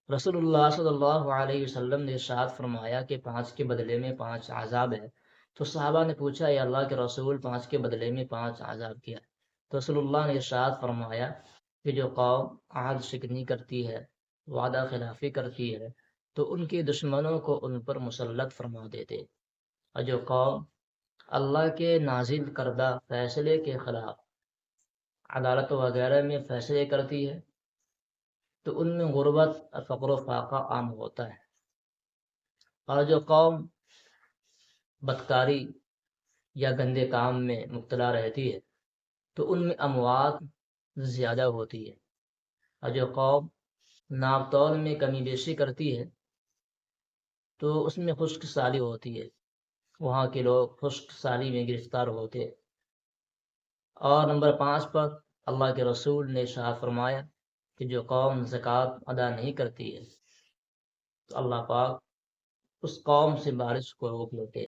رسول اللہ صلی اللہ علیہ وسلم نے ارشاد فرمایا کہ 5 کے بدلے میں 5 عذاب ہے۔ تو صحابہ نے پوچھا، اے اللہ کے رسول، 5 کے بدلے میں 5 عذاب کیا ہے؟ تو رسول اللہ نے ارشاد فرمایا کہ جو قوم عہد شکنی کرتی ہے، وعدہ خلافی کرتی ہے، تو ان کے دشمنوں کو ان پر مسلط فرما دیتے، اور جو قوم اللہ کے نازل کردہ فیصلے کے خلاف عدالت وغیرہ میں فیصلے کرتی ہے، تو ان میں غربت اور فقر و فاقہ عام ہوتا ہے، اور جو قوم بدکاری یا گندے کام میں مبتلا رہتی ہے تو ان میں اموات زیادہ ہوتی ہے، اور جو قوم ناپ تول میں کمی بیشی کرتی ہے تو اس میں خشک سالی ہوتی ہے، وہاں کے لوگ خشک سالی میں گرفتار ہوتے ہیں۔ اور نمبر 5 پر اللہ کے رسول نے ارشاد فرمایا کہ جو قوم زکوٰۃ ادا نہیں کرتی ہے تو اللہ پاک اس قوم سے بارش کو روک لیتے ہیں۔